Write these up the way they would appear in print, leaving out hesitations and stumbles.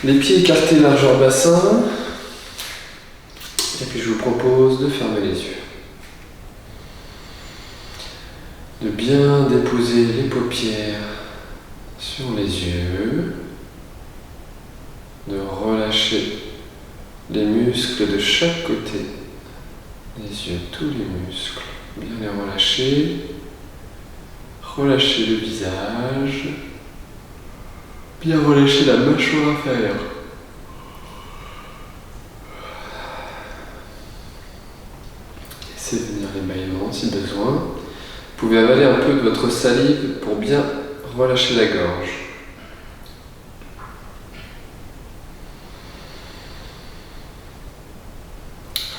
Les pieds écartés largeur bassin. Et puis je vous propose de fermer les yeux. De bien déposer les paupières sur les yeux. De relâcher les muscles de chaque côté. Les yeux, tous les muscles. Bien les relâcher. Relâcher le visage. Bien relâcher la mâchoire inférieure. Laissez venir les bâillements si besoin. Vous pouvez avaler un peu de votre salive pour bien relâcher la gorge.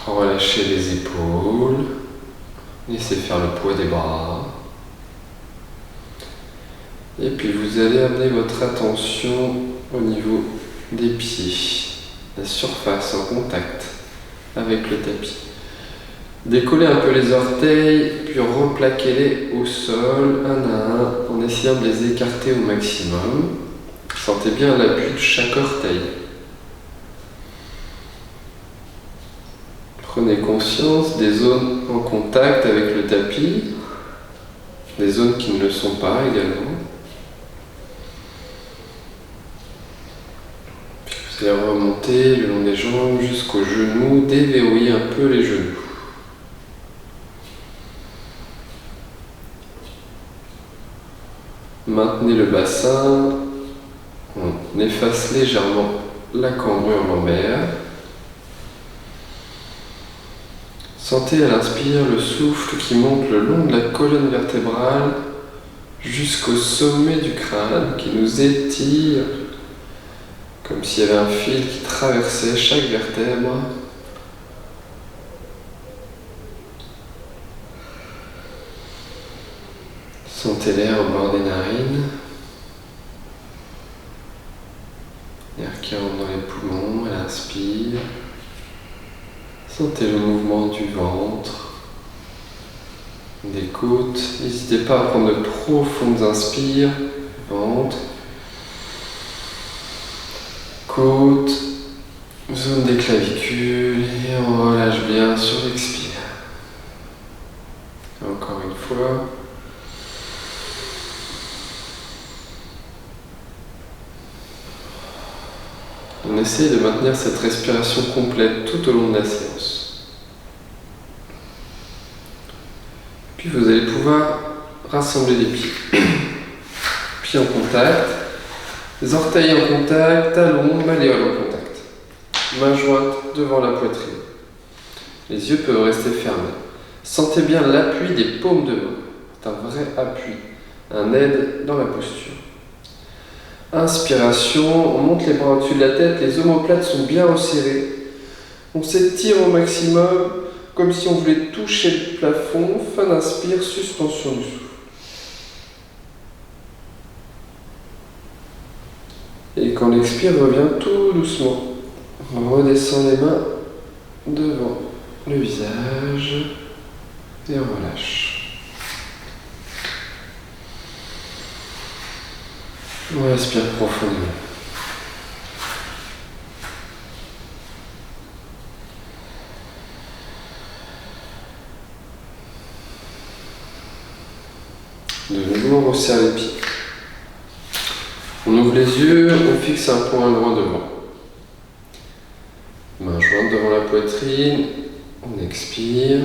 Relâchez les épaules. Laissez faire le poids des bras. Et puis vous allez amener votre attention au niveau des pieds, la surface en contact avec le tapis. Décollez un peu les orteils, puis replaquez-les au sol, un à un, en essayant de les écarter au maximum. Sentez bien l'appui de chaque orteil. Prenez conscience des zones en contact avec le tapis, des zones qui ne le sont pas également. Puis vous allez remonter le long des jambes jusqu'aux genoux, déverrouiller un peu les genoux. Maintenez le bassin, on efface légèrement la cambrure lombaire. Sentez à l'inspire le souffle qui monte le long de la colonne vertébrale jusqu'au sommet du crâne, qui nous étire comme s'il y avait un fil qui traversait chaque vertèbre. Sentez l'air au bord des narines, l'air qui rentre dans les poumons à l'inspire. Sentez le mouvement du ventre, des côtes. N'hésitez pas à prendre de profondes inspires, ventre, côtes, zone des clavicules, et on relâche bien sur l'expire. Encore une fois. On essaie de maintenir cette respiration complète tout au long de la séance. Puis vous allez pouvoir rassembler les pieds. Pieds en contact, les orteils en contact, talons, malléoles en contact. Main jointe devant la poitrine. Les yeux peuvent rester fermés. Sentez bien l'appui des paumes de main. C'est un vrai appui, un aide dans la posture. Inspiration, on monte les bras au-dessus de la tête, les omoplates sont bien resserrées. On s'étire au maximum, comme si on voulait toucher le plafond. Fin d'inspire, suspension du souffle. Et quand l'expire revient tout doucement, on redescend les mains devant le visage et on relâche. On respire profondément. De nouveau, on resserre les pieds. On ouvre les yeux, on fixe un point loin devant. Main jointe devant la poitrine, on expire.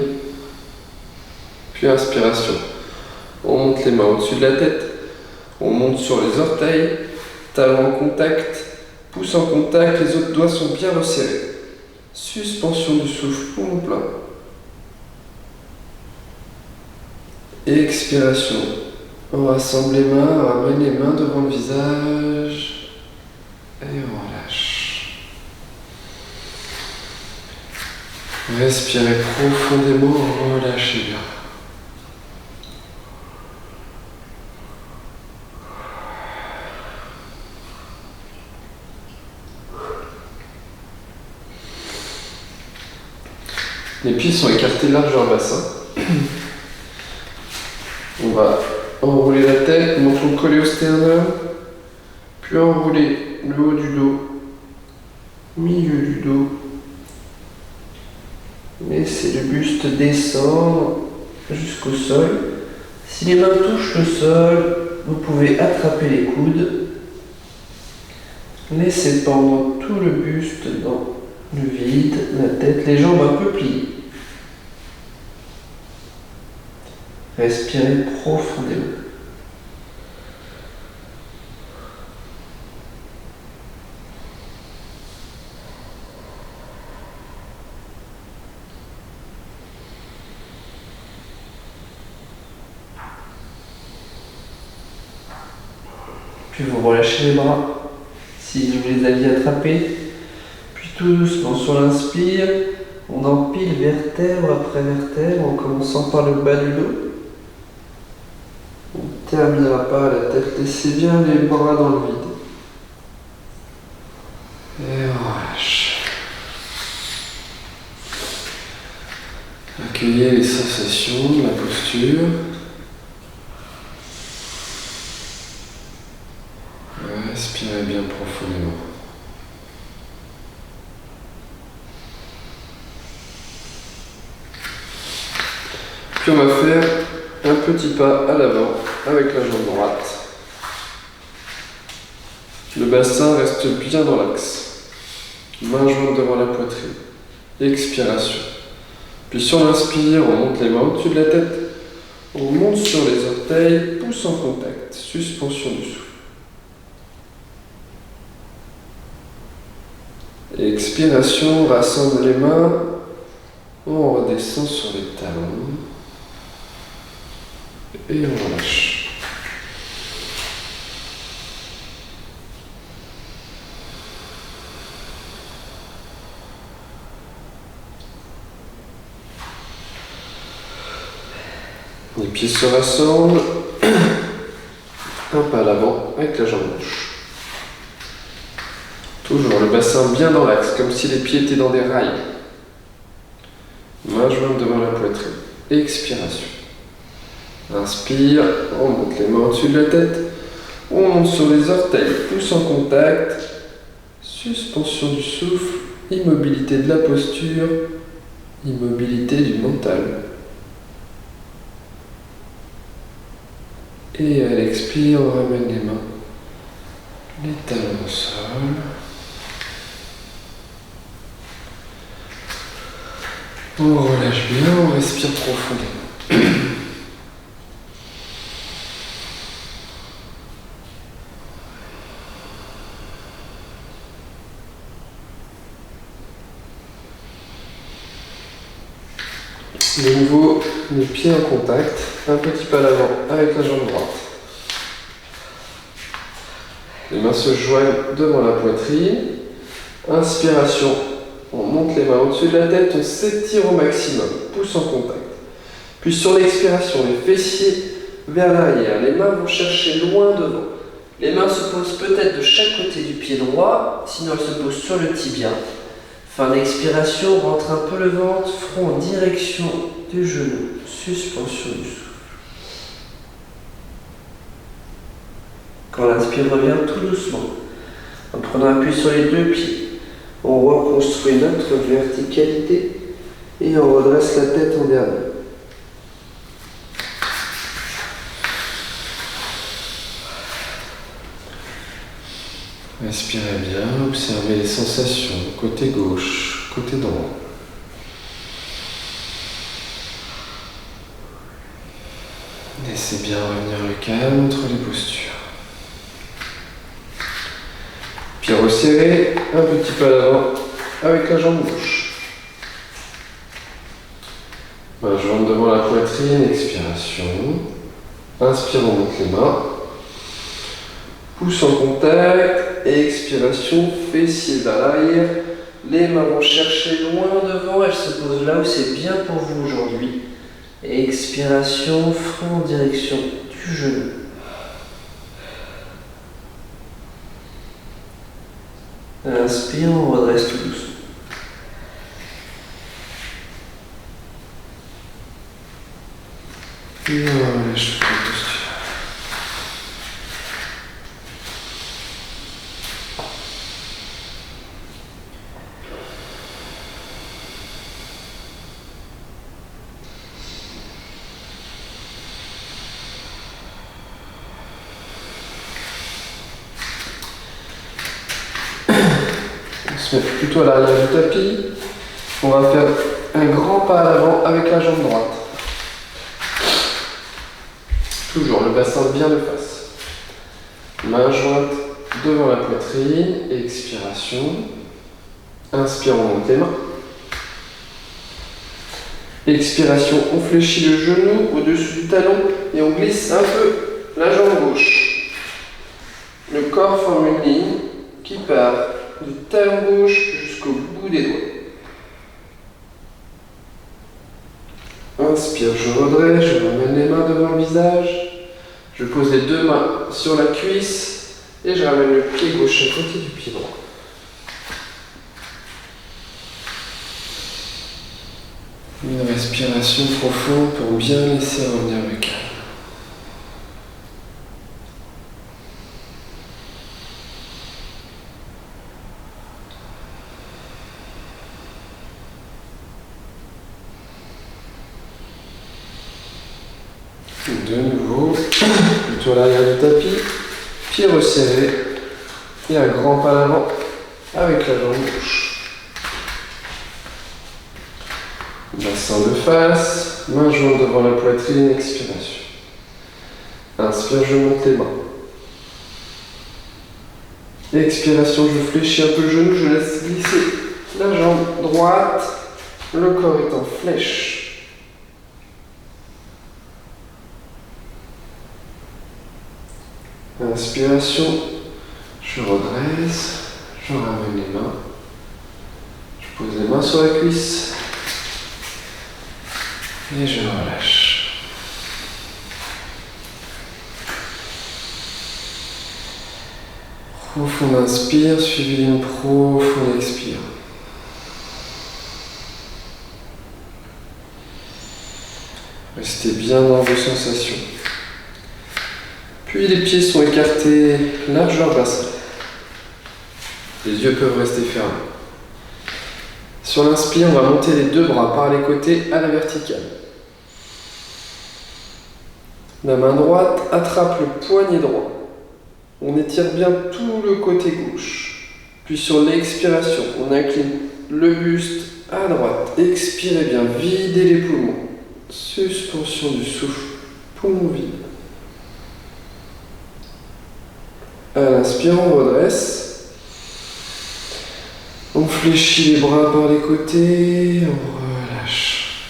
Puis inspiration. On monte les mains au-dessus de la tête. On monte sur les orteils, talons en contact, pouces en contact, les autres doigts sont bien resserrés. Suspension du souffle, poumon plein. Expiration. On rassemble les mains, on ramène les mains devant le visage et on relâche. Respirez profondément, relâchez bien. Les pieds sont écartés largeur bassin. On va enrouler la tête, menton collé au sternum, puis enrouler le haut du dos milieu du dos. Laissez le buste descendre jusqu'au sol. Si les mains touchent le sol, vous pouvez attraper les coudes. Laissez pendre tout le buste dans le vide, la tête, les jambes un peu pliées. Respirez profondément. Puis vous relâchez les bras, si vous les aviez attrapés. Puis tout doucement sur l'inspire, on empile vertèbre après vertèbre en commençant par le bas du dos. On ne terminera pas à la tête, laissez bien les bras dans le vide. Et on relâche. Accueillez les sensations de la posture. Respirez bien profondément. Puis on va faire un petit pas à l'avant avec la jambe droite. Le bassin reste bien dans l'axe. Main jointe devant la poitrine. Expiration. Puis sur l'inspire, on monte les mains au-dessus de la tête. On monte sur les orteils, pouce en contact. Suspension du souffle. Expiration, rassemble les mains. On redescend sur les talons. Et on relâche. Les pieds se rassemblent. Un pas à l'avant avec la jambe gauche. Toujours le bassin bien dans l'axe, comme si les pieds étaient dans des rails. Main jointe devant la poitrine. Expiration. Inspire, on monte les mains au-dessus de la tête. On monte sur les orteils, pouce en contact. Suspension du souffle, immobilité de la posture, immobilité du mental. Et à l'expire, on ramène les mains, les talons au sol. On relâche bien, on respire profondément. De nouveau, les pieds en contact, un petit pas à l'avant avec la jambe droite. Les mains se joignent devant la poitrine. Inspiration, on monte les mains au-dessus de la tête, on s'étire au maximum, pouce en contact. Puis sur l'expiration, les fessiers vers l'arrière, les mains vont chercher loin devant. Les mains se posent peut-être de chaque côté du pied droit, sinon elles se posent sur le tibia. Fin d'expiration, rentre un peu le ventre, front en direction du genou, suspension du souffle. Quand l'inspire revient tout doucement, en prenant appui sur les deux pieds, on reconstruit notre verticalité et on redresse la tête en dernier. Respirez bien, observez les sensations, côté gauche, côté droit. Laissez bien revenir le calme entre les postures. Puis resserrez un petit pas à l'avant avec la jambe gauche. Main jointe devant la poitrine, expiration. Inspire, on monte les mains. Pouce en contact, expiration, fessiers vers l'arrière. Les mains vont chercher loin devant, elles se posent là où c'est bien pour vous aujourd'hui. Expiration, front en direction du genou. Inspire, on redresse tout doucement. Et on relâche toute la posture. se met plutôt à l'arrière du tapis. On va faire un grand pas à l'avant avec la jambe droite. Toujours le bassin bien de face. Main jointe devant la poitrine. Expiration. Inspire, on monte les mains. Expiration, on fléchit le genou au-dessus du talon et on glisse un peu la jambe gauche. Le corps forme une ligne qui part du talon gauche jusqu'au bout des doigts. Inspire, je redresse, je ramène les mains devant le visage. Je pose les deux mains sur la cuisse et je ramène le pied gauche à côté du pied droit. Une respiration profonde pour bien laisser revenir le calme. De nouveau, plutôt à l'arrière du tapis, pied resserré et un grand pas à l'avant avec la jambe gauche. Bassin de face, main jointe devant la poitrine, expiration. Inspire, je monte les mains. Expiration, je fléchis un peu le genou, je laisse glisser la jambe droite, le corps est en flèche. Inspiration, je redresse, je ramène les mains, je pose les mains sur la cuisse et je relâche. Profond inspire, suivi d'une profonde expire. Restez bien dans vos sensations. Puis les pieds sont écartés, largeur bassin. Les yeux peuvent rester fermés. Sur l'inspire, on va monter les deux bras par les côtés à la verticale. La main droite attrape le poignet droit. On étire bien tout le côté gauche. Puis sur l'expiration, on incline le buste à droite. Expirez bien, videz les poumons. Suspension du souffle, poumon vide. À l'inspire, on redresse. On fléchit les bras par les côtés, on relâche.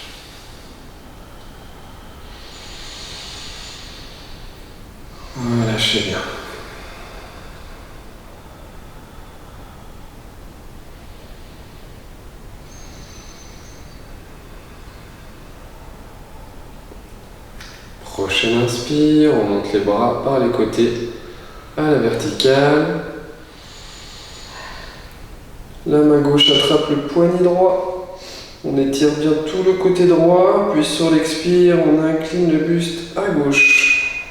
Relâchez bien. Prochaine inspire, on monte les bras par les côtés à la verticale. La main gauche attrape le poignet droit. On étire bien tout le côté droit, puis sur l'expire, on incline le buste à gauche.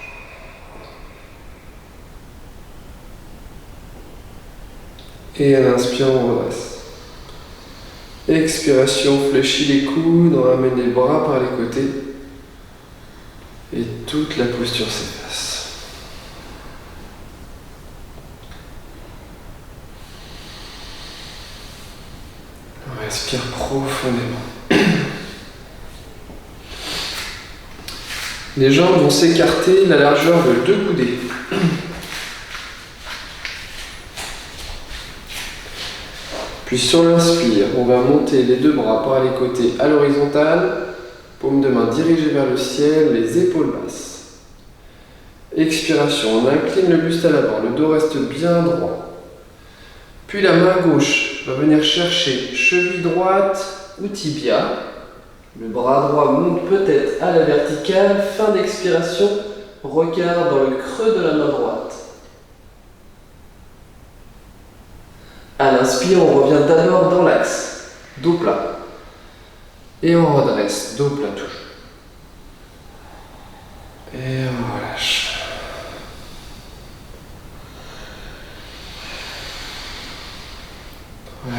Et à l'inspire, on redresse. Expiration, fléchit les coudes, on ramène les bras par les côtés. Et toute la posture s'efface. On respire profondément. Les jambes vont s'écarter la largeur de 2 coudées. Puis sur l'inspire, on va monter les deux bras par les côtés à l'horizontale. Paume de main dirigée vers le ciel, les épaules basses. Expiration, on incline le buste à l'avant, le dos reste bien droit. Puis la main gauche va venir chercher cheville droite ou tibia. Le bras droit monte peut-être à la verticale, fin d'expiration, regard dans le creux de la main droite. À l'inspire, on revient d'abord dans l'axe, dos plat. Et on redresse, dos plat toujours. Et on relâche.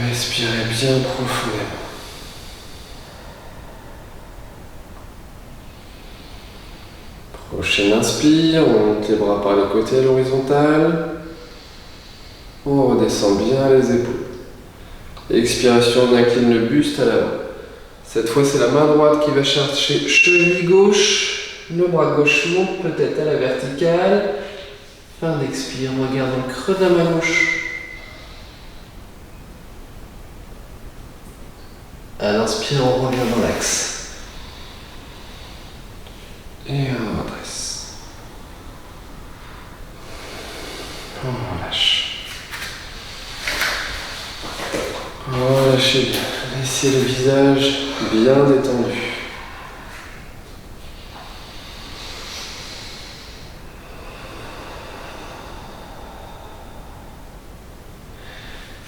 Respirez bien profondément. Prochaine inspire, on monte les bras par les côtés à l'horizontale. On redescend bien les épaules. Expiration, on incline le buste à l'avant. Cette fois, c'est la main droite qui va chercher cheville gauche. Le bras gauche monte peut-être à la verticale. Fin d'expire, on regarde dans le creux de la main gauche. À l'inspire, on revient dans l'axe. Et on redresse. On relâche. Relâchez bien. Laissez le visage bien détendu.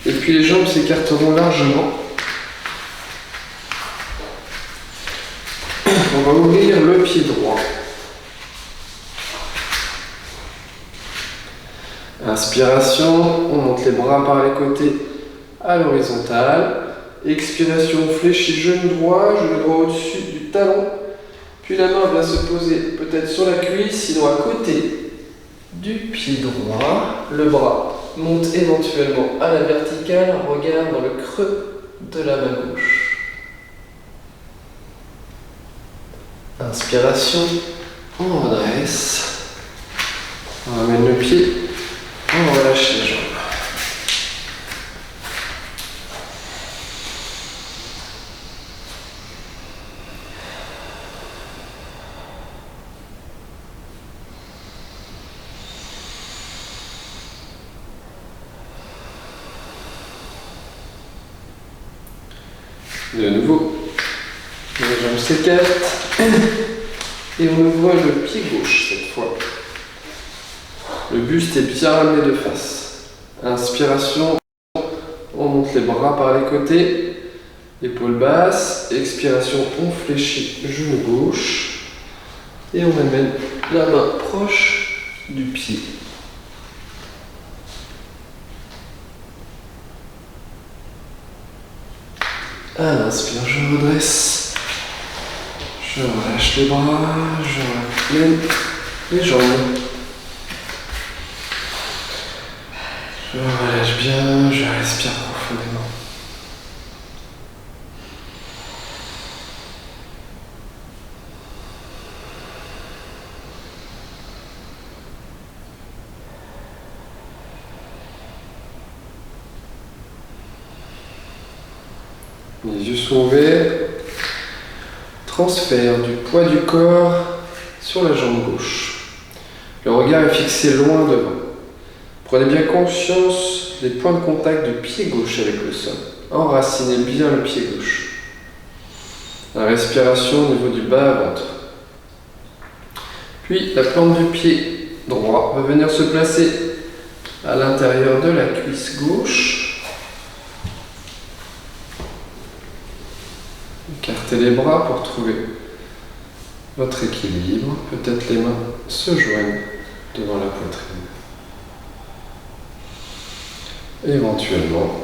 Et puis les jambes s'écarteront largement. On va ouvrir le pied droit. Inspiration, on monte les bras par les côtés à l'horizontale. Expiration, on fléchit genou droit au-dessus du talon. Puis la main vient se poser peut-être sur la cuisse, sinon à côté du pied droit. Le bras monte éventuellement à la verticale, regarde dans le creux de la main gauche. Inspiration, on redresse. On ramène le pied, on relâche les jambes. De nouveau, les jambes s'écartent et on ouvre le pied gauche cette fois. Le buste est bien ramené de face. Inspiration, on monte les bras par les côtés, épaules basses. Expiration, on fléchit genou gauche et on amène la main proche du pied. À l'inspire, je redresse, je relâche les bras, je ramène les jambes. Je relâche bien, je respire profondément. Les yeux sont ouverts. Transfert du poids du corps sur la jambe gauche. Le regard est fixé loin devant. Prenez bien conscience des points de contact du pied gauche avec le sol. Enracinez bien le pied gauche. La respiration au niveau du bas-ventre. Puis la plante du pied droit va venir se placer à l'intérieur de la cuisse gauche. Écartez les bras pour trouver votre équilibre. Peut-être les mains se joignent devant la poitrine. Éventuellement,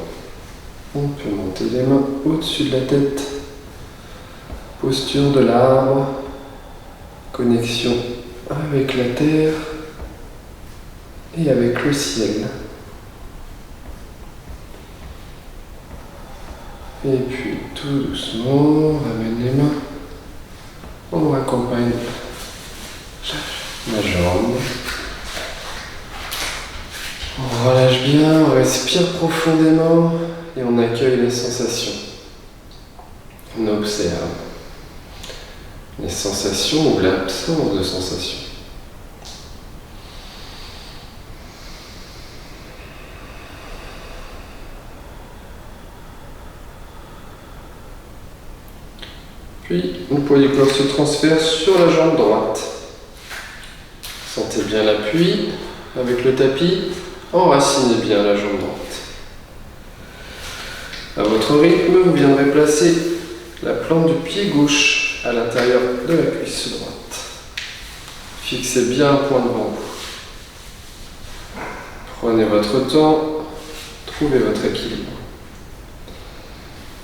on peut monter les mains au-dessus de la tête. Posture de l'arbre. Connexion avec la terre et avec le ciel. Et puis tout doucement, on ramène les mains, on raccompagne la jambe. On relâche bien, on respire profondément et on accueille les sensations. On observe les sensations ou l'absence de sensations. Puis, le poids du corps se transfère sur la jambe droite. Sentez bien l'appui avec le tapis. Enracinez bien la jambe droite. À votre rythme, vous viendrez placer la plante du pied gauche à l'intérieur de la cuisse droite. Fixez bien un point devant vous. Prenez votre temps, trouvez votre équilibre.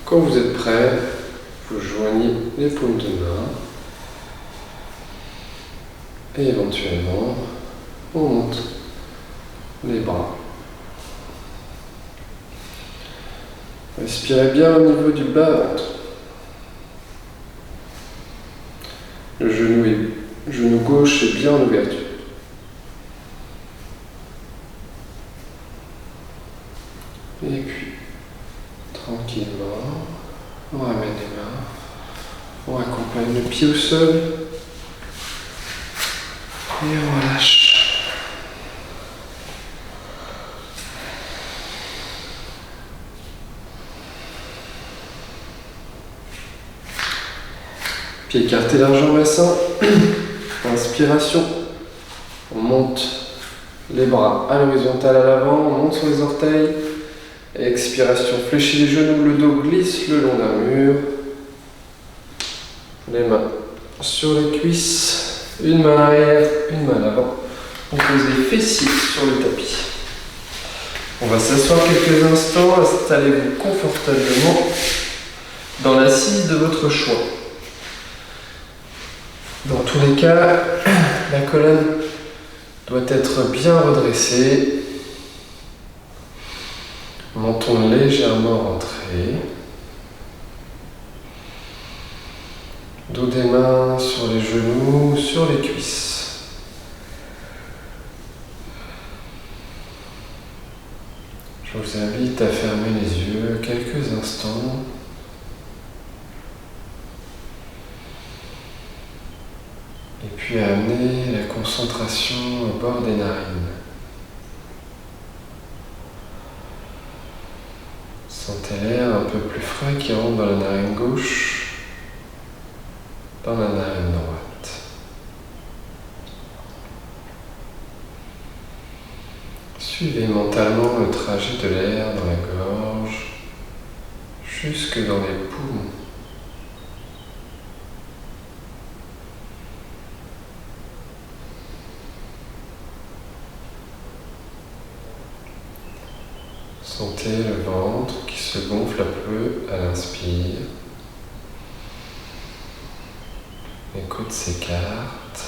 Quand vous êtes prêt, vous joignez les paumes de main et éventuellement on monte les bras. Respirez bien au niveau du bas-ventre. Le genou gauche est bien en ouverture. Et puis, tranquillement, on ramène les mains, on accompagne le pied au sol et on relâche. Pieds écartés largement bassin. Inspiration. On monte les bras à l'horizontale à l'avant, on monte sur les orteils. Expiration, fléchis les genoux, le dos glisse le long d'un mur. Les mains sur les cuisses, une main à l'arrière, une main à l'avant. On pose les fessiers sur le tapis. On va s'asseoir quelques instants, installez-vous confortablement dans l'assise de votre choix. Dans tous les cas, la colonne doit être bien redressée. Menton légèrement rentré. Dos des mains sur les genoux, sur les cuisses. Je vous invite à fermer les yeux quelques instants. Et puis à amener la concentration au bord des narines. Sentez l'air un peu plus frais qui rentre dans la narine gauche, dans la narine droite. Suivez mentalement le trajet de l'air dans la gorge, jusque dans les poumons. Sentez le ventre qui se gonfle un peu à l'inspire. Les côtes s'écartent.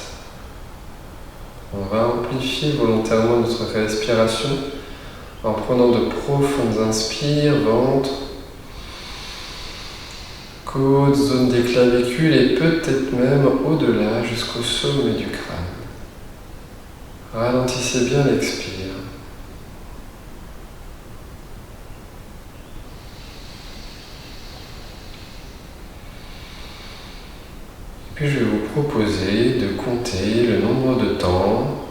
On va amplifier volontairement notre respiration en prenant de profondes inspires, ventre, côtes, zone des clavicules et peut-être même au-delà jusqu'au sommet du crâne. Ralentissez bien l'expire. Puis je vais vous proposer de compter le nombre de temps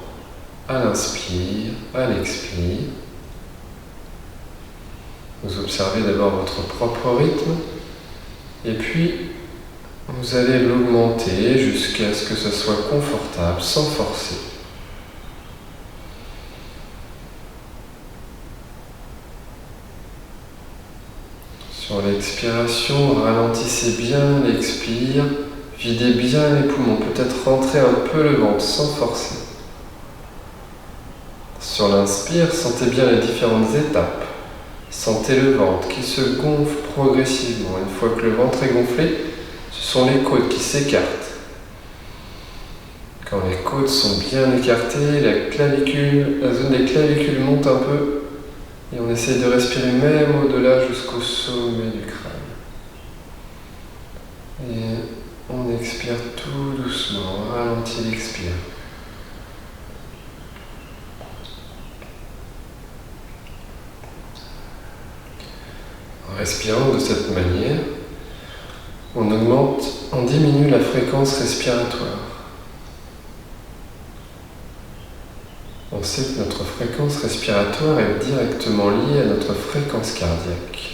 à l'inspire, à l'expire. Vous observez d'abord votre propre rythme et puis vous allez l'augmenter jusqu'à ce que ce soit confortable sans forcer. Sur l'expiration, ralentissez bien l'expire. Videz bien les poumons, peut-être rentrer un peu le ventre sans forcer. Sur l'inspire, sentez bien les différentes étapes. Sentez le ventre qui se gonfle progressivement. Une fois que le ventre est gonflé, ce sont les côtes qui s'écartent. Quand les côtes sont bien écartées, la zone des clavicules monte un peu et on essaie de respirer même au-delà jusqu'au sommet du crâne. Et on expire tout doucement, on ralentit l'expire. En respirant de cette manière, on diminue la fréquence respiratoire. On sait que notre fréquence respiratoire est directement liée à notre fréquence cardiaque.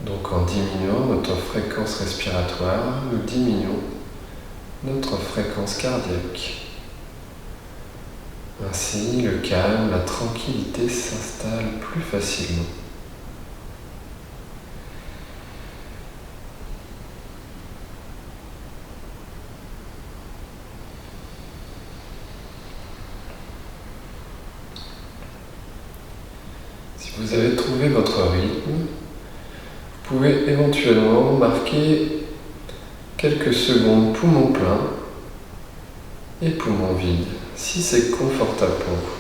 Donc en diminuant notre fréquence respiratoire, nous diminuons notre fréquence cardiaque. Ainsi, le calme, la tranquillité s'installent plus facilement. Si vous avez trouvé votre rythme, vous pouvez éventuellement marquer quelques secondes poumon plein et poumon vide, si c'est confortable pour vous.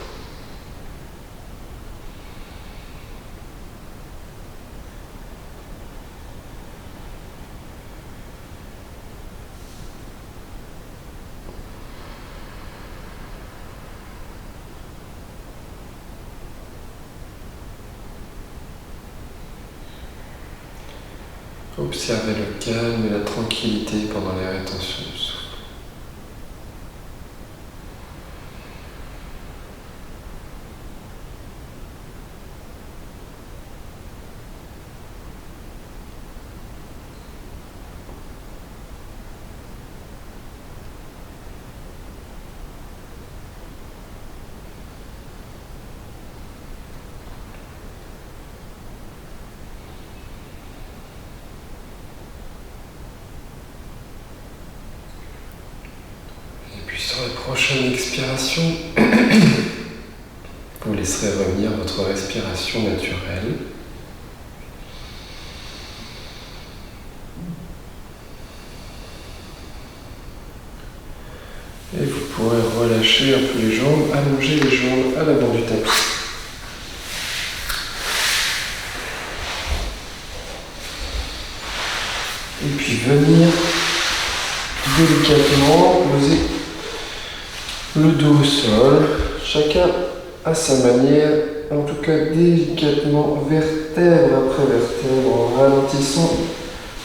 Observez le calme et la tranquillité pendant les rétentions du souffle. Sur la prochaine expiration, vous laisserez revenir votre respiration naturelle. Et vous pourrez relâcher un peu les jambes, allonger les jambes à l'avant du tapis. Et puis venir délicatement poser le dos au sol, chacun à sa manière, en tout cas délicatement, vertèbre après vertèbre, en ralentissant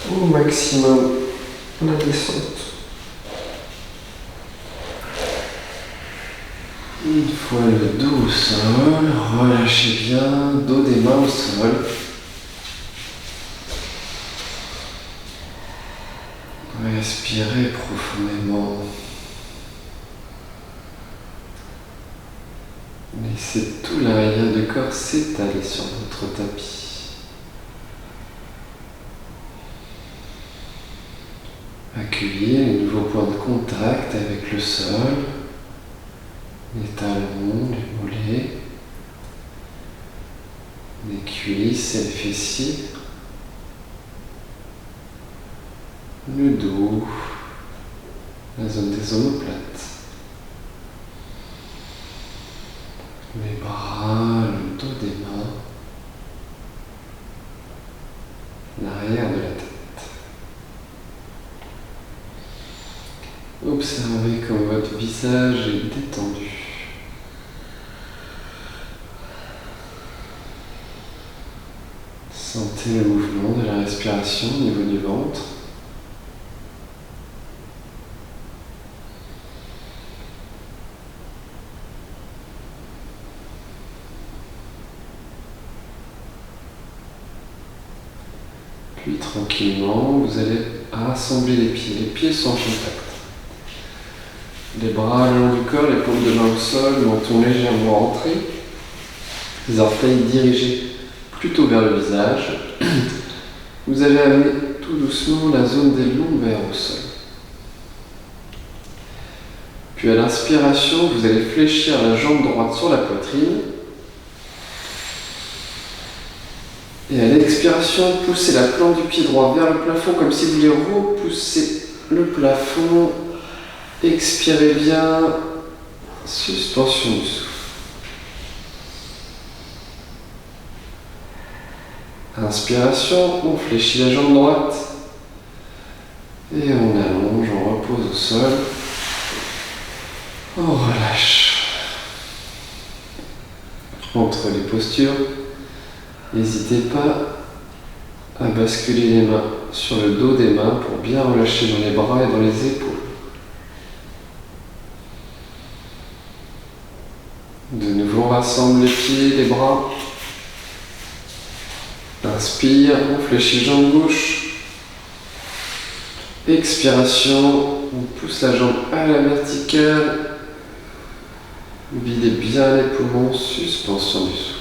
au maximum la descente. Une fois le dos au sol, relâchez bien, dos des mains au sol. Respirez profondément. Laissez tout l'arrière du corps s'étaler sur votre tapis. Accueillez les nouveaux points de contact avec le sol, les talons, les mollets, les cuisses et les fessiers, le dos, la zone des omoplates. Les bras, le dos des mains, l'arrière de la tête. Observez comme votre visage est détendu. Sentez le mouvement de la respiration au niveau du ventre. Puis tranquillement, vous allez rassembler les pieds. Les pieds sont en contact. Les bras le long du corps, les paumes de main au sol, le menton légèrement rentré. Les orteils dirigés plutôt vers le visage. Vous allez amener tout doucement la zone des lombaires au sol. Puis à l'inspiration, vous allez fléchir la jambe droite sur la poitrine. Et à l'expiration, poussez la plante du pied droit vers le plafond comme si vous vouliez repousser le plafond. Expirez bien, suspension du souffle. Inspiration, on fléchit la jambe droite. Et on allonge, on repose au sol. On relâche. Entre les postures, n'hésitez pas à basculer les mains sur le dos des mains pour bien relâcher dans les bras et dans les épaules. De nouveau, on rassemble les pieds, les bras. Inspire, on fléchit jambe gauche. Expiration, on pousse la jambe à la verticale. Videz bien les poumons, suspension du souffle.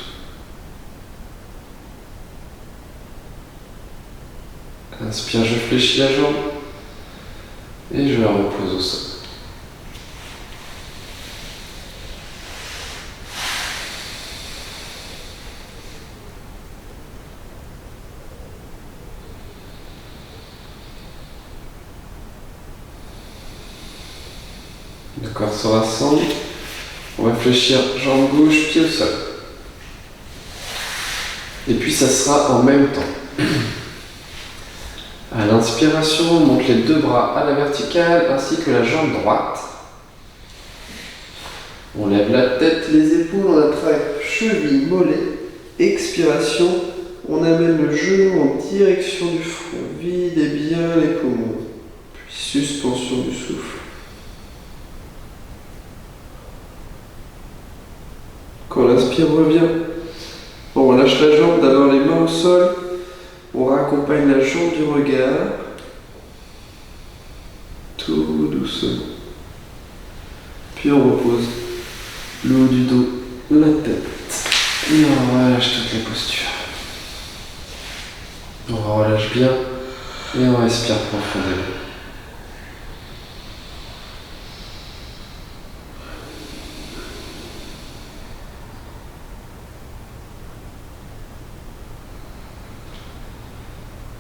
Inspire, je fléchis la jambe et je la repose au sol. Le corps se rassemble. On va fléchir jambe gauche, pied au sol. Et puis ça sera en même temps. À l'inspiration, on monte les deux bras à la verticale ainsi que la jambe droite. On lève la tête, les épaules, on attrape cheville, mollet. Expiration, On amène le genou en direction du front. Videz bien les poumons. Puis suspension du souffle. Quand l'inspire revient, on relâche la jambe, d'abord les mains au sol. On raccompagne la jambe du regard. Tout doucement. Puis on repose le haut du dos, la tête. Et on relâche toutes les postures. On relâche bien et on respire profondément.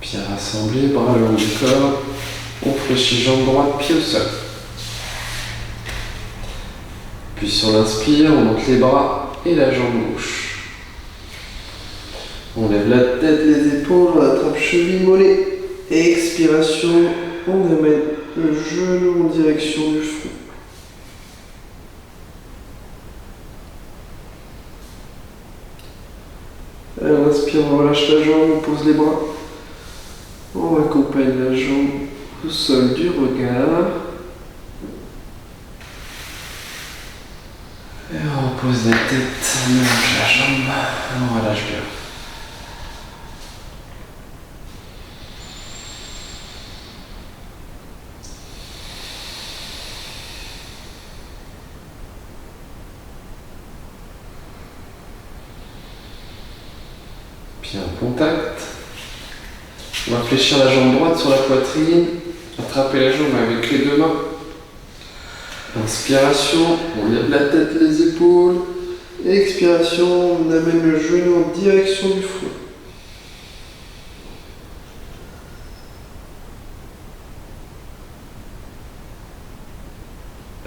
Bien rassemblés, bras le long du corps. On fléchit jambe droite, pied au sol. Puis sur l'inspire, on monte les bras et la jambe gauche. On lève la tête, les épaules, on attrape cheville, mollet. Expiration, on amène le genou en direction du front. À l'inspire, on relâche la jambe, on pose les bras. On accompagne la jambe au sol du regard. Et on pose la tête, on mélange la jambe, on relâche bien. Bien contact. On va fléchir la jambe droite sur la poitrine, attraper la jambe avec les deux mains. Inspiration, on lève la tête, les épaules. Expiration, on amène le genou en direction du front.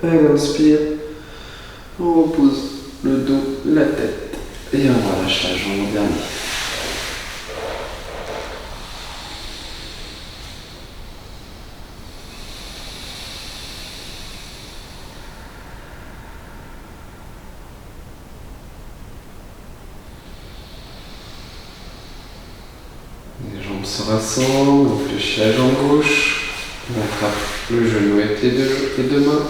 À l'inspire, on repose le dos, la tête et on relâche la jambe en dernier. Les jambes se rassemblent, on fléchit la jambe gauche, on attrape le genou avec les deux mains.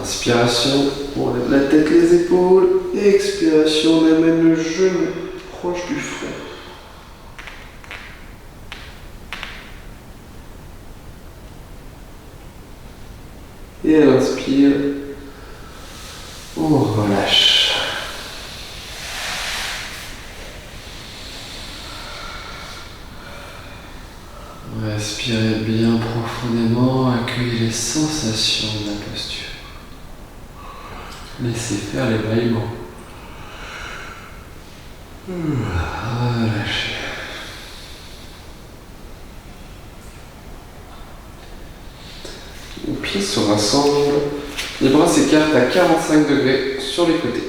Inspiration, on lève la tête, les épaules. Expiration, on amène le genou proche du front. Et à l'inspire, on relâche. Respirez bien profondément, accueillez les sensations de la posture. Laissez faire les bâillements. Relâchez. Les pieds se rassemblent, les bras s'écartent à 45 degrés sur les côtés.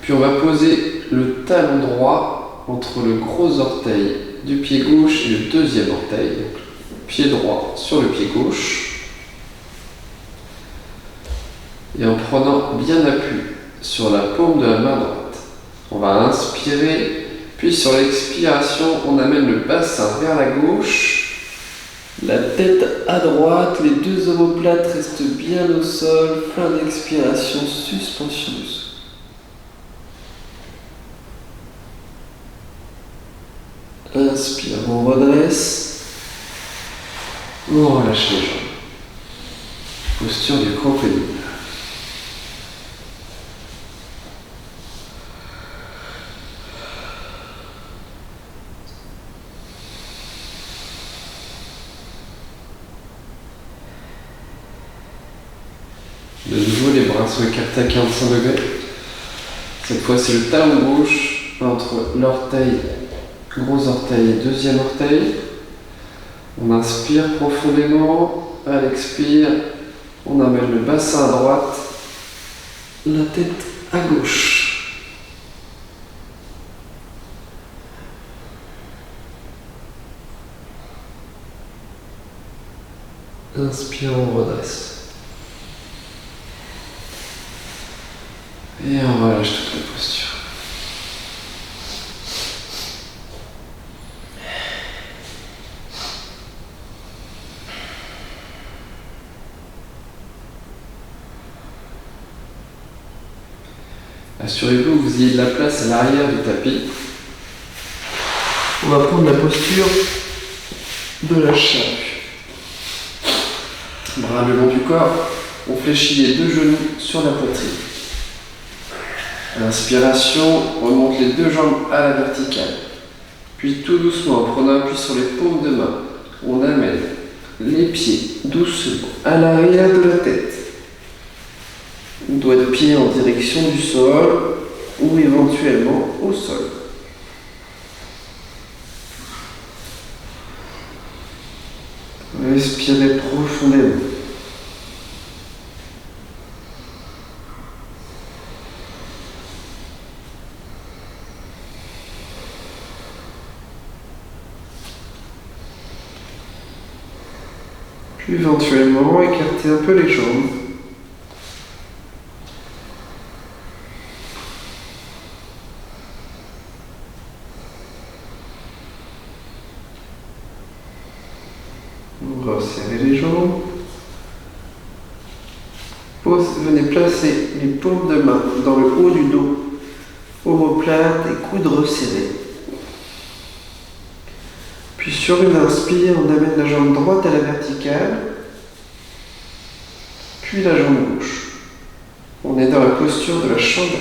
Puis on va poser le talon droit entre le gros orteil du pied gauche et le deuxième orteil. Donc, pied droit sur le pied gauche. Et en prenant bien appui sur la paume de la main droite. On va inspirer, puis sur l'expiration, on amène le bassin vers la gauche, la tête à droite, les deux omoplates restent bien au sol, fin d'expiration, suspension du souffle. Inspire, on redresse, on relâche les jambes. Posture du crocodile. De nouveau, les bras sont écartés à 45 degrés. Cette fois, c'est le talon gauche entre l'orteil, gros orteil et deuxième orteil. On inspire profondément. À l'expire, on amène le bassin à droite, la tête à gauche. Inspire, on redresse. Et on relâche toute la posture. Assurez-vous que vous ayez de la place à l'arrière du tapis. On va prendre la posture de la charrue. Bras le long du corps, on fléchit les deux genoux sur la poitrine. À l'inspiration, on remonte les deux jambes à la verticale. Puis tout doucement, en prenant appui sur les paumes de main, on amène les pieds doucement à l'arrière de la tête. Doigt de pied en direction du sol ou éventuellement au sol. Respirez profondément. Puis éventuellement écartez un peu les jambes. Resserrez les jambes. Venez placer les paumes de main dans le haut du dos, omoplate et coudes resserrés. Puis sur une inspire, on amène la jambe droite à la verticale, puis la jambe gauche. On est dans la posture de la chandelle.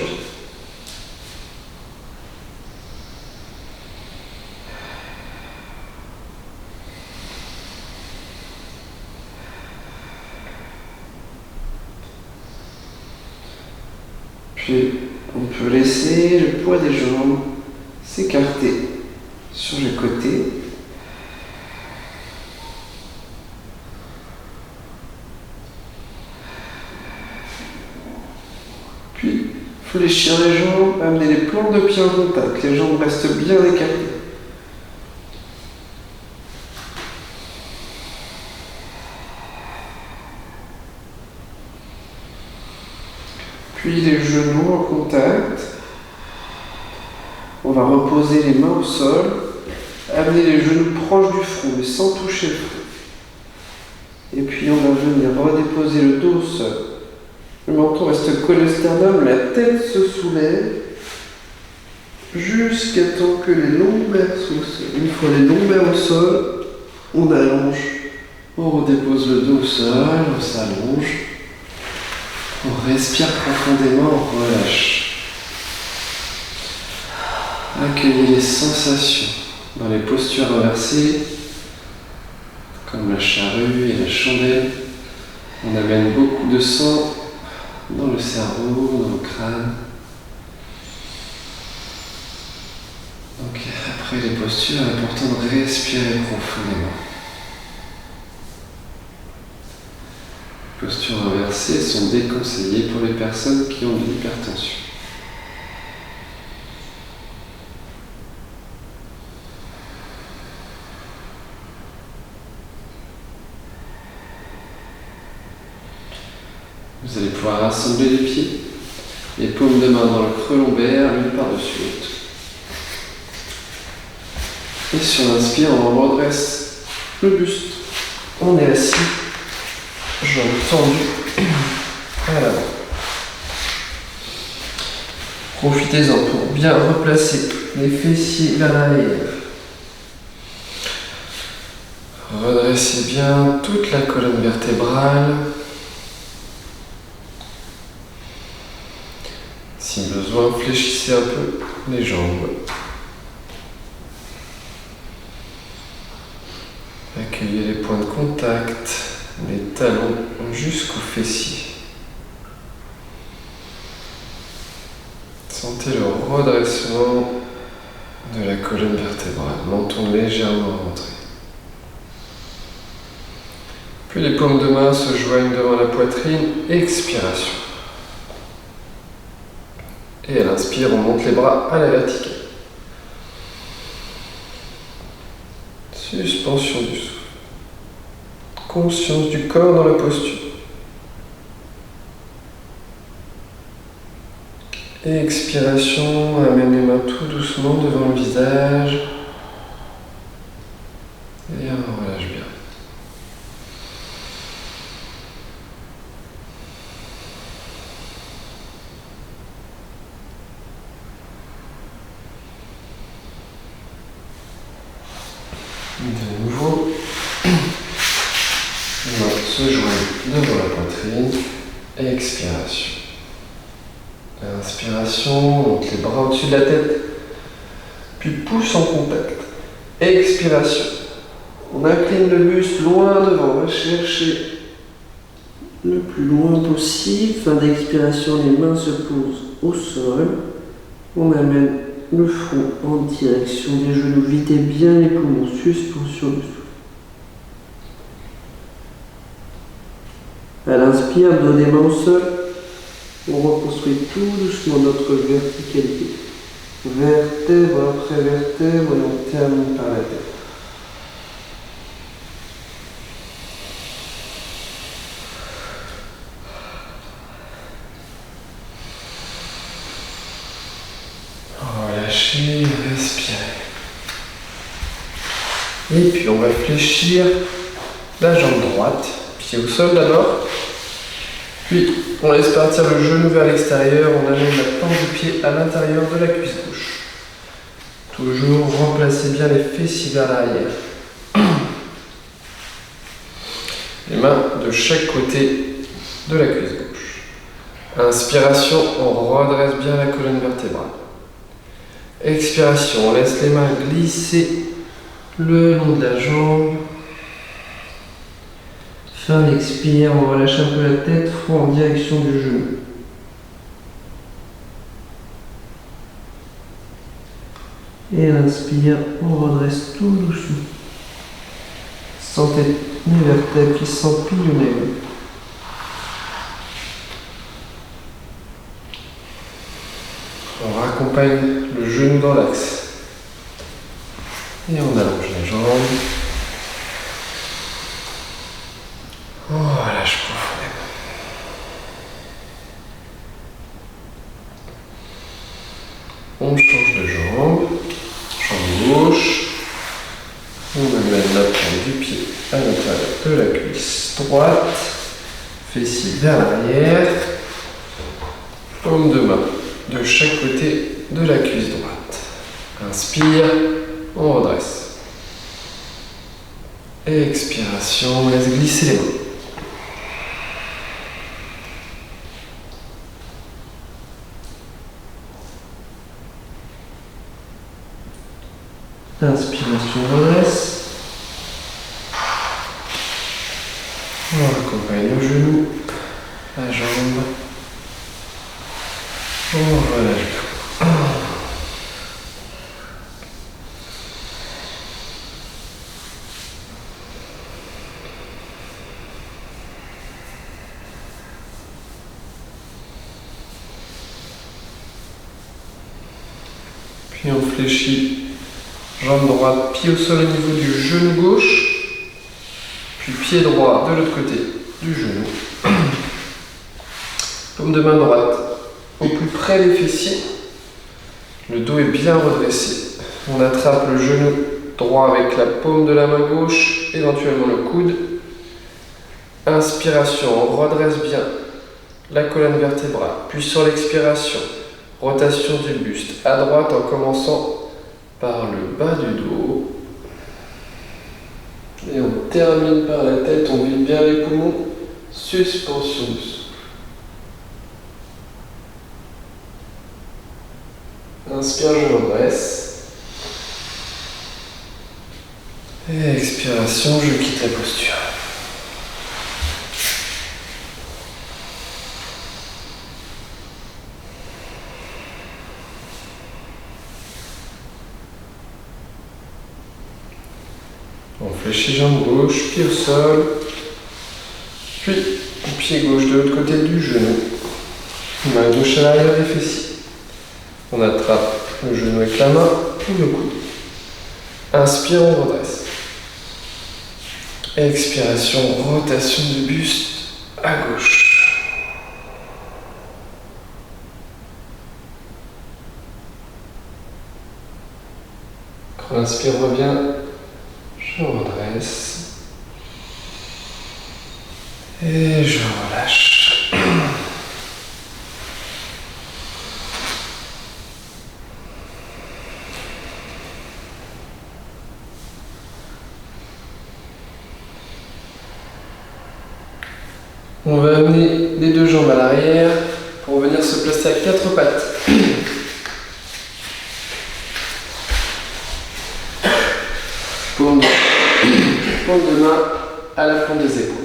Puis on peut laisser le poids des jambes s'écarter sur les côtés. Puis fléchir les jambes, amener les plantes de pied en contact, les jambes restent bien écartées. Puis les genoux en contact. On va reposer les mains au sol, amener les genoux proches du front mais sans toucher le front. Et puis on va venir redéposer le dos au sol. Le menton reste collé au sternum, la tête se soulève jusqu'à temps que les lombaires soient au sol. Une fois les lombaires au sol, on allonge, on redépose le dos au sol, on s'allonge. On respire profondément, on relâche. Accueillez les sensations dans les postures inversées, comme la charrue et la chandelle. On amène beaucoup de sang dans le cerveau, dans le crâne. Donc après les postures, il est important de respirer profondément. Les postures inversées sont déconseillées pour les personnes qui ont de l'hypertension. Vous allez pouvoir rassembler les pieds, les paumes de main dans le creux lombaire, l'une par-dessus l'autre. Et sur l'inspire, on redresse le buste. On est assis, jambes tendues à l'avant. Profitez-en pour bien replacer les fessiers vers l'arrière. Redressez bien toute la colonne vertébrale. Si besoin, fléchissez un peu les jambes. Accueillez les points de contact, les talons jusqu'aux fessiers. Sentez le redressement de la colonne vertébrale, menton légèrement rentré. Puis les paumes de main se joignent devant la poitrine, expiration. Et à l'inspire, on monte les bras à la verticale. Suspension du souffle. Conscience du corps dans la posture. Expiration, amène les mains tout doucement devant le visage. Et on relâche bien. De nouveau, on va se joindre devant la poitrine. Expiration. Inspiration, monte les bras au-dessus de la tête, puis pousse en contact. Expiration. On incline le buste loin devant, on va chercher le plus loin possible. Fin d'expiration, les mains se posent au sol. On amène le front en direction des genoux. Videz bien les poumons, suspension du souffle. À l'inspire, dos des mains au sol. On reconstruit tout doucement notre verticalité. Vertèbre après vertèbre, et on termine par la tête. Relâchez, respirez. Et puis on va fléchir la jambe droite, pied au sol d'abord. Puis on laisse partir le genou vers l'extérieur, on amène la plante du pied à l'intérieur de la cuisse gauche. Toujours remplacez bien les fessiers vers l'arrière. Les mains de chaque côté de la cuisse gauche. Inspiration, on redresse bien la colonne vertébrale. Expiration, on laisse les mains glisser le long de la jambe. Fin d'expire, on relâche un peu la tête, front en direction du genou. Et à l'inspire, on redresse tout doucement. Sentez les vertèbres qui s'empilent l'une à l'autre. On raccompagne le genou dans l'axe. Et on allonge la jambe. On relâche profondément. On change de jambe. Jambe gauche. On amène la pointe du pied à l'intérieur de la cuisse droite. Fessier vers l'arrière. Paume de main de chaque côté de la cuisse droite. Inspire, on redresse. Expiration, laisse glisser les mains. Inspiration, redresse. On accompagne le genou, la jambe. On relâche. Puis on fléchit. Jambe droite, pied au sol au niveau du genou gauche, puis pied droit de l'autre côté du genou. Paume de main droite au plus près des fessiers. Le dos est bien redressé. On attrape le genou droit avec la paume de la main gauche, éventuellement le coude. Inspiration, on redresse bien la colonne vertébrale. Puis sur l'expiration, rotation du buste à droite en commençant par le bas du dos. Et on termine par la tête, on vide bien les poumons. Suspension du souffle. Inspire, je redresse. Et expiration, je quitte la posture. On fléchit jambe gauche, pied au sol, puis pied gauche de l'autre côté du genou, main gauche à l'arrière des fessiers. On attrape le genou avec la main ou le coude. Inspire, on redresse. Expiration, rotation du buste à gauche. L'inspire revient, je redresse. Et je relâche. On va amener les deux jambes à l'arrière pour venir se placer à quatre pattes. Paume de main à la pointe des épaules.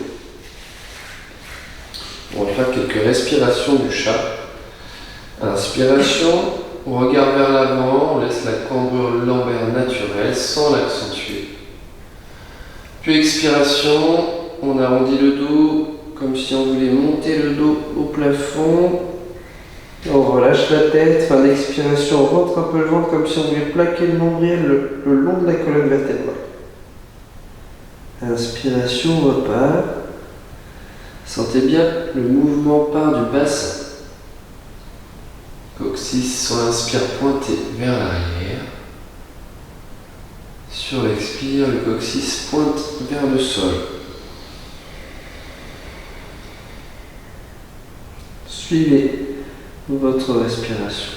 On va faire quelques respirations du chat. Inspiration, on regarde vers l'avant, on laisse la cambrure lombaire naturelle sans l'accentuer. Puis expiration, on arrondit le dos comme si on voulait monter le dos au plafond. On relâche la tête, fin d'expiration, on rentre un peu le ventre comme si on voulait plaquer le nombril le long de la colonne vertébrale. Inspiration, on repart. Sentez bien le mouvement part du bassin. Coccyx sur l'inspire pointé vers l'arrière. Sur l'expire, le coccyx pointe vers le sol. Suivez votre respiration.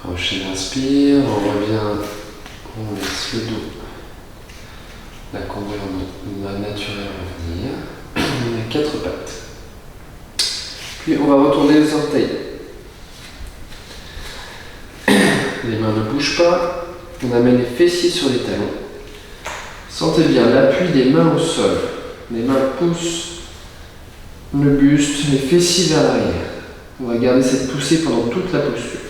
Prochaine inspire, on revient, on laisse le dos, la cambrure naturelle revenir, on a quatre pattes. Puis on va retourner les orteils. Les mains ne bougent pas, on amène les fessiers sur les talons. Sentez bien l'appui des mains au sol. Les mains poussent le buste, les fessiers vers l'arrière. On va garder cette poussée pendant toute la posture.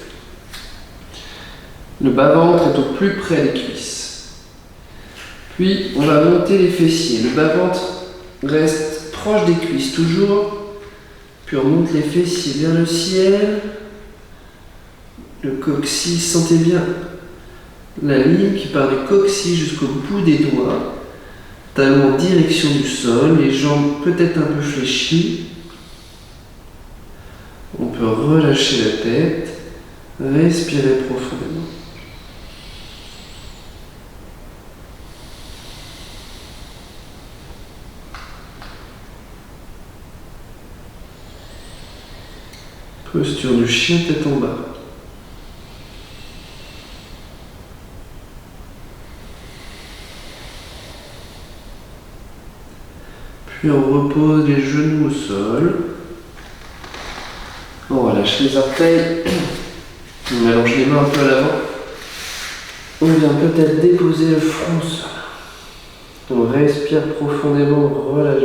Le bas-ventre est au plus près des cuisses. Puis, on va monter les fessiers. Le bas-ventre reste proche des cuisses, toujours. Puis, on monte les fessiers vers le ciel. Le coccyx, sentez bien la ligne qui part du coccyx jusqu'au bout des doigts. Talons en direction du sol, les jambes peut-être un peu fléchies. On peut relâcher la tête, respirer profondément. Posture du chien tête en bas. Puis on repose les genoux au sol. On relâche les orteils. On allonge les mains un peu à l'avant. On vient peut-être déposer le front au sol. On respire profondément, on relâche.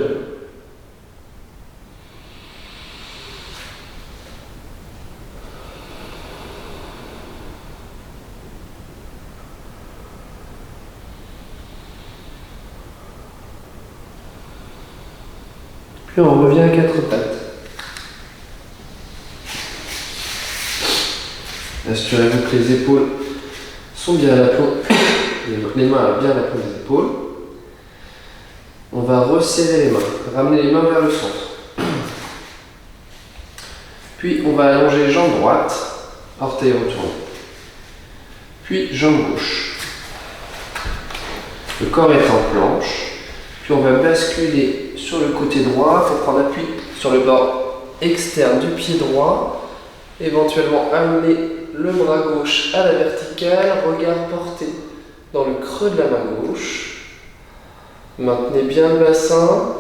Puis on revient à quatre pattes. Assurez-vous que les épaules sont bien à l'aplomb, les mains bien à l'aplomb des épaules. On va resserrer les mains, ramener les mains vers le centre. Puis on va allonger jambe droite, orteil retourné. Puis jambe gauche. Le corps est en planche. Puis on va basculer sur le côté droit pour prendre appui sur le bord externe du pied droit. Éventuellement amener le bras gauche à la verticale, regard porté dans le creux de la main gauche. Maintenez bien le bassin.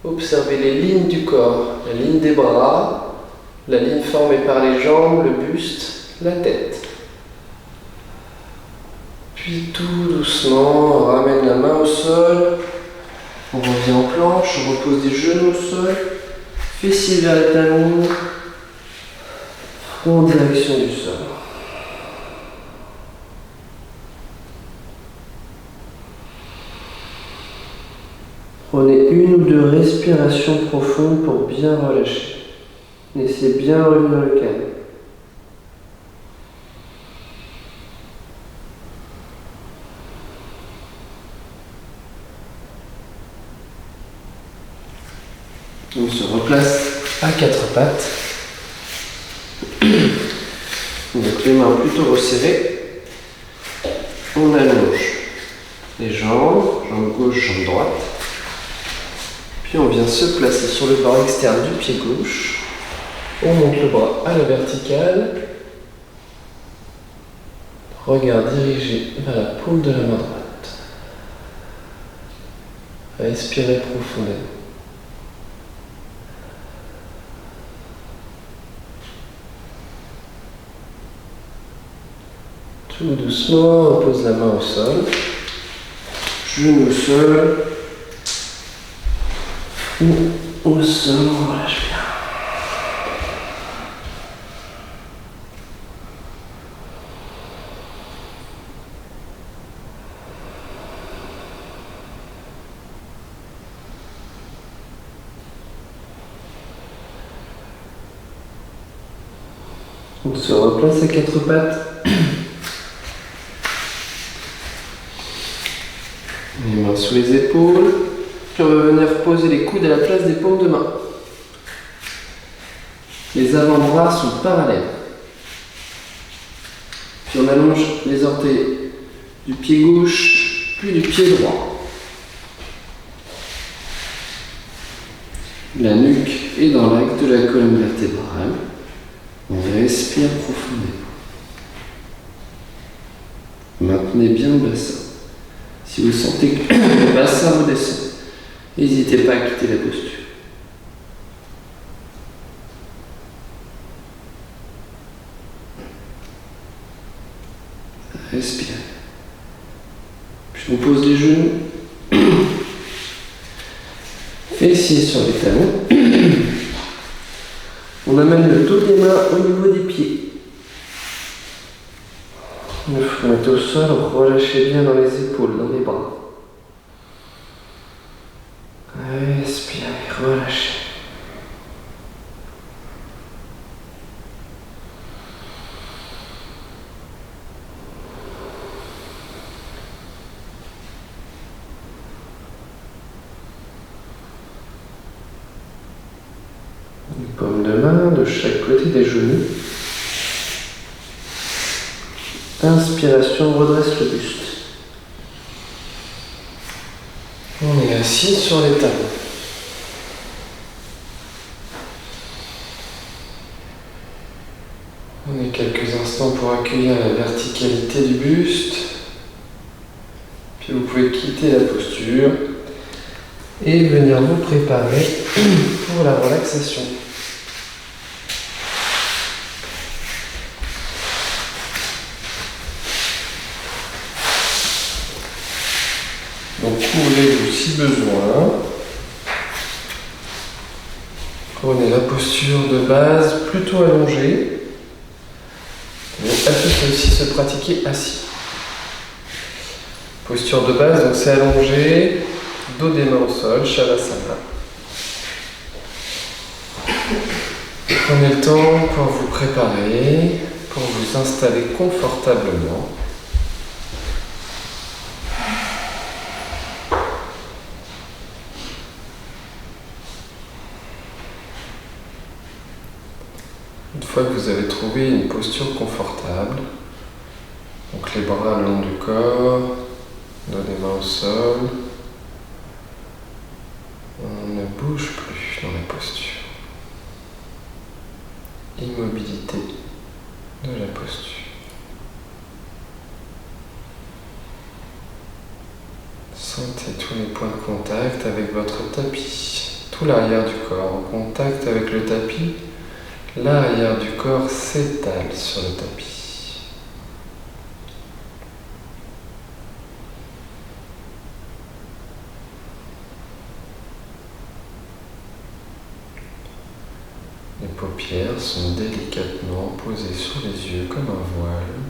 Observez les lignes du corps, la ligne des bras, la ligne formée par les jambes, le buste, la tête. Puis tout doucement, on ramène la main au sol, on revient en planche, on repose des genoux au sol, fessiers vers les talons, front en direction du sol. Prenez une ou deux respirations profondes pour bien relâcher. Laissez bien revenir le calme. On se replace à quatre pattes. Donc les mains plutôt resserrées. On allonge les jambes, jambe gauche, jambe droite. Puis on vient se placer sur le bord externe du pied gauche. On monte le bras à la verticale. Regard dirigé vers la paume de la main droite. Respirez profondément. Tout doucement, on pose la main au sol. Genou au sol. Ou au sol, on relâche bien. On se replace à quatre pattes. Les mains sous les épaules. Puis on va venir poser les coudes à la place des paumes de main. Les avant-bras sont parallèles. Puis on allonge les orteils du pied gauche, puis du pied droit. La nuque est dans l'axe de la colonne vertébrale. On respire profondément. Maintenez bien le bassin. Si vous sentez que le bassin redescend, n'hésitez pas à quitter la posture. Respirez. Puis on pose les genoux. Fessiers sur les talons. On amène le dos des mains au niveau des pieds. Le front est au sol, relâchez bien dans les épaules, dans les bras. Respirez, relâchez. Une paume de main de chaque côté des genoux. Inspiration, on redresse le buste. On est assis sur les talons. On est quelques instants pour accueillir la verticalité du buste. Puis vous pouvez quitter la posture et venir vous préparer pour la relaxation. Donc couvrez-vous si besoin. Prenez la posture de base plutôt allongée. Mais elle peut aussi se pratiquer assis. Posture de base, donc c'est allongé, dos des mains au sol, Shavasana. Prenez le temps pour vous préparer, pour vous installer confortablement. Une fois que vous avez trouvé une posture confortable, donc les bras le long du corps, dos des mains au sol, on ne bouge plus dans la posture. Immobilité de la posture. Sentez tous les points de contact avec votre tapis, tout l'arrière du corps en contact avec le tapis. L'arrière du corps s'étale sur le tapis. Les paupières sont délicatement posées sur les yeux comme un voile.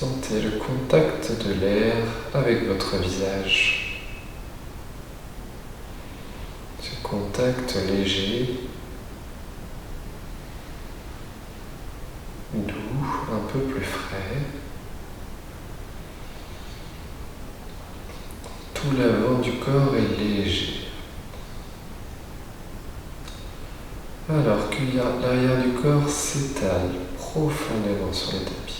Sentez le contact de l'air avec votre visage. Ce contact léger, doux, un peu plus frais. Tout l'avant du corps est léger. Alors que l'arrière du corps s'étale profondément sur le tapis.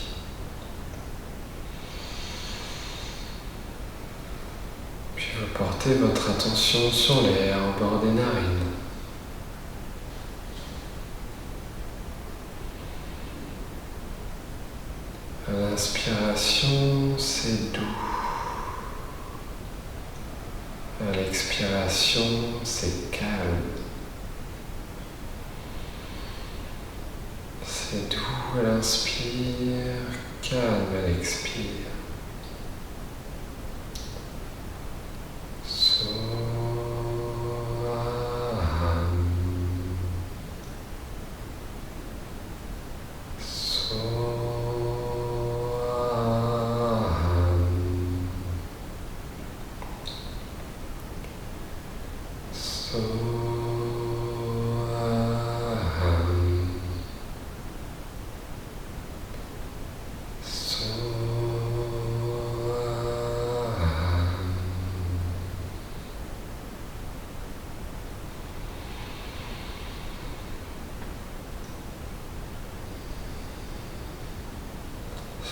Puis vous portez votre attention sur l'air au bord des narines. À l'inspiration, c'est doux. À l'expiration, c'est calme. C'est doux à l'inspire, calme à l'expire.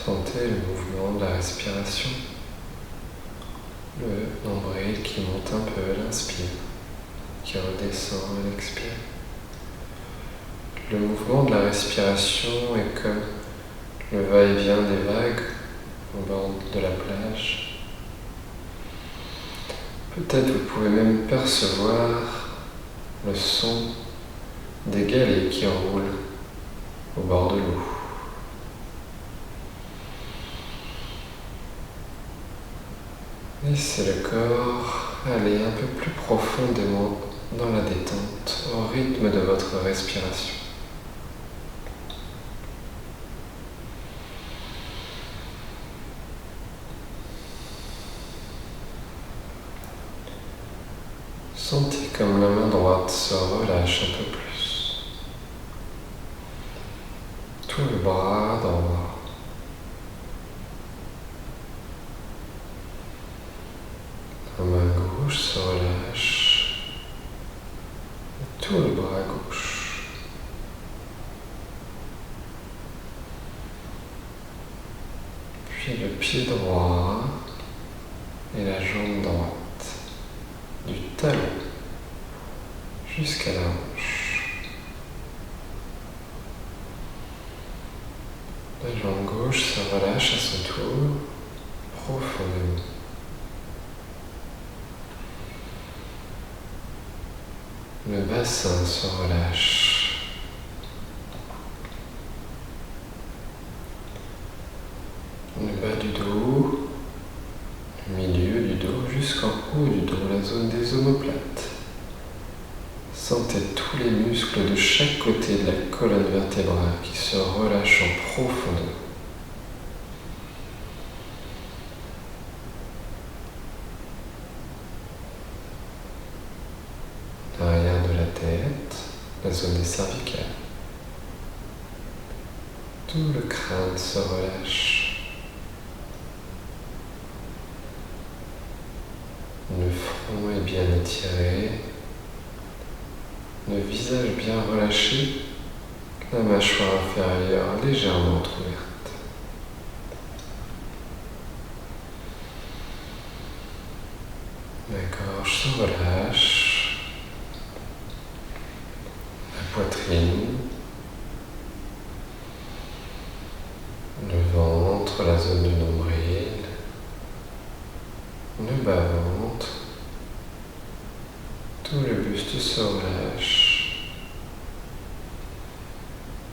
Sentez le mouvement de la respiration, le nombril qui monte un peu à l'inspire, qui redescend à l'expire. Le mouvement de la respiration est comme le va-et-vient des vagues au bord de la plage. Peut-être vous pouvez même percevoir le son des galets qui roulent au bord de l'eau. Laissez le corps aller un peu plus profondément dans la détente au rythme de votre respiration. Sentez comme la main droite se relâche un peu plus. Tout le bras droit. La main gauche se relâche. Et tout le bras gauche. Puis le pied droit et la jambe droite. Du talon jusqu'à la hanche. La jambe gauche se relâche à son tour profondément. Le bassin se relâche. Le bas du dos, le milieu du dos jusqu'en haut du dos, la zone des omoplates. Sentez tous les muscles de chaque côté de la colonne vertébrale qui se relâchent en profondeur. L'arrière de la tête, la zone des cervicales. Tout le crâne se relâche. Le front est bien étiré. Le visage bien relâché. La mâchoire inférieure légèrement ouverte. La gorge se relâche. La poitrine. Le ventre, la zone du nombril. Le bas-ventre. Tout le buste se relâche.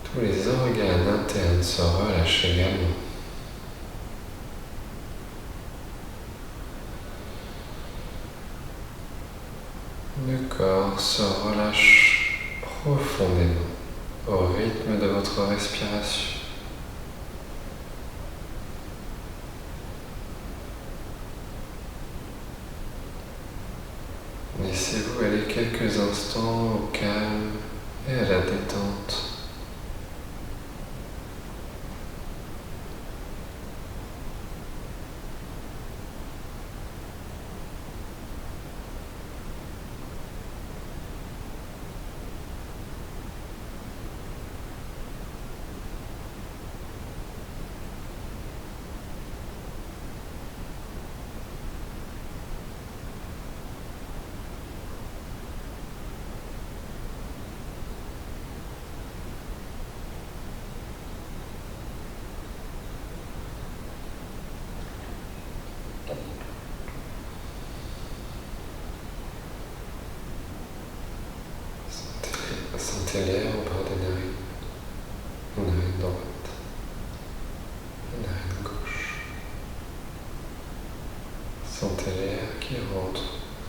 Tous les organes internes se relâchent également. Le corps se relâche profondément au rythme de votre respiration. Laissez-vous aller quelques instants au calme et à la détente. Sentez l'air au bord des narines droite, la narine gauche. Sentez l'air qui rentre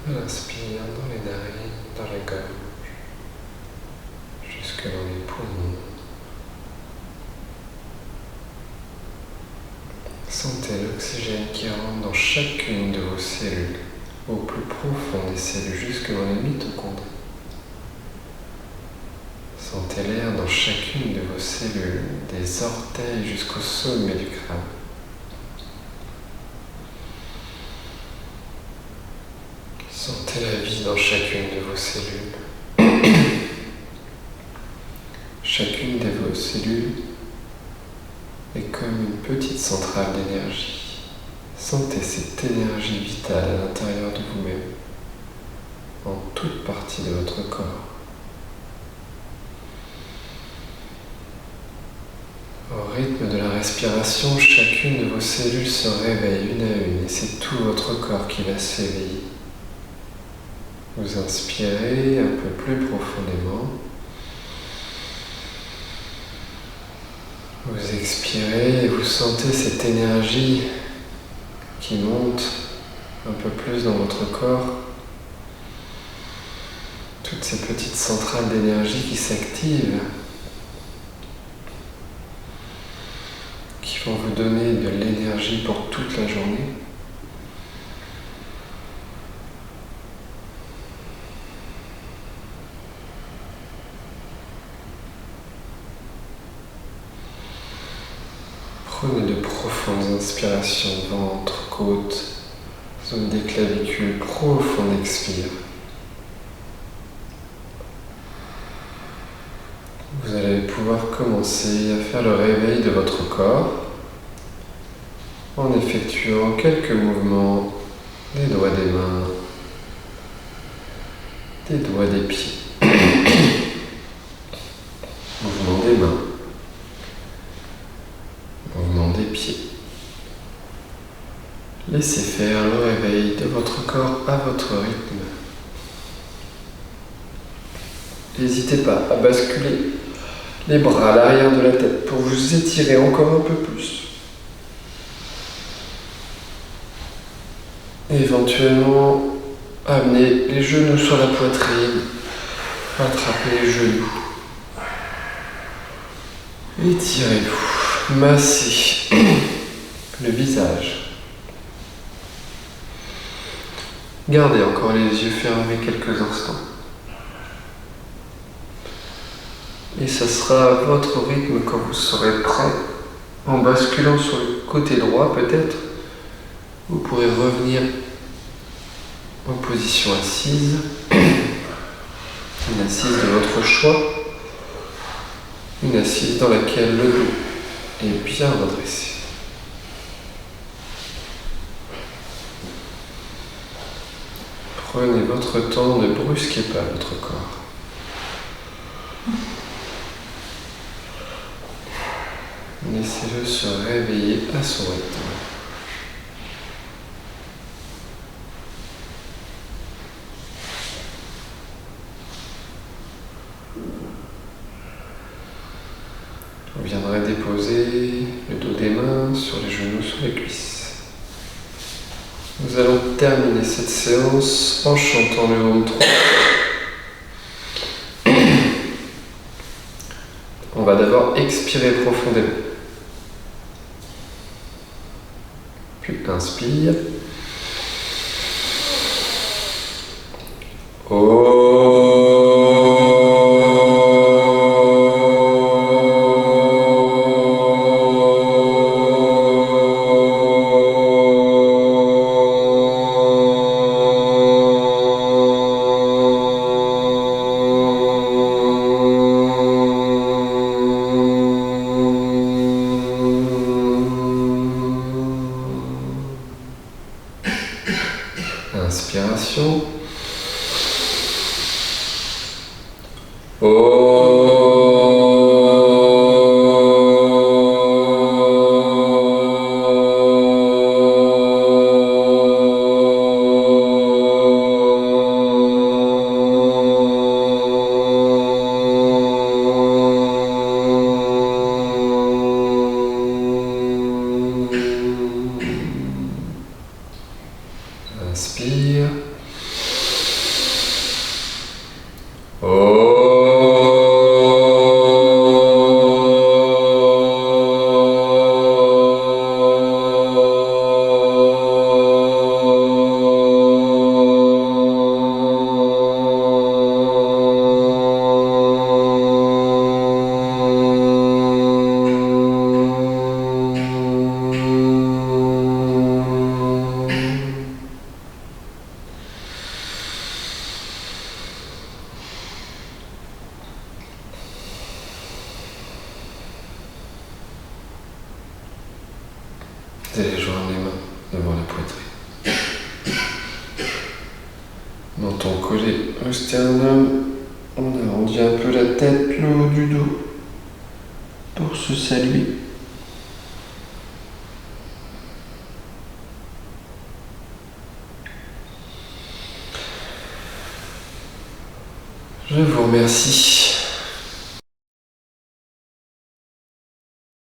à l'inspire dans les narines, dans la gorge, jusque dans les poumons. Sentez l'oxygène qui rentre dans chacune de vos cellules, au plus profond des cellules, jusque dans les mitochondries. Sentez l'air dans chacune de vos cellules, des orteils jusqu'au sommet du crâne. Sentez la vie dans chacune de vos cellules. Chacune de vos cellules est comme une petite centrale d'énergie. Sentez cette énergie vitale à l'intérieur de vous-même, en toute partie de votre corps. Au rythme de la respiration, chacune de vos cellules se réveille une à une et c'est tout votre corps qui va s'éveiller. Vous inspirez un peu plus profondément. Vous expirez et vous sentez cette énergie qui monte un peu plus dans votre corps. Toutes ces petites centrales d'énergie qui s'activent, qui vont vous donner de l'énergie pour toute la journée. Prenez de profondes inspirations, ventre, côte, zone des clavicules, profonde expire. Vous allez pouvoir commencer à faire le réveil de votre corps en effectuant quelques mouvements des doigts des mains, des doigts des pieds. Mouvement des mains, mouvement des pieds. Laissez faire le réveil de votre corps à votre rythme. N'hésitez pas à basculer les bras à l'arrière de la tête pour vous étirer encore un peu plus. Éventuellement, amenez les genoux sur la poitrine, attrapez les genoux. Étirez-vous, massez le visage. Gardez encore les yeux fermés quelques instants. Et ça sera à votre rythme quand vous serez prêt, en basculant sur le côté droit peut-être. Vous pourrez revenir en position assise, une assise de votre choix, une assise dans laquelle le dos est bien redressé. Prenez votre temps, ne brusquez pas votre corps. Laissez-le se réveiller à son rythme. Vous viendrez déposer le dos des mains sur les genoux, sur les cuisses. Nous allons terminer cette séance en chantant le Om 3. On va d'abord expirer profondément. Puis inspire. Vous allez joindre les mains devant la poitrine. Menton collé au sternum. On arrondit un peu la tête, le haut du dos pour se saluer. Je vous remercie.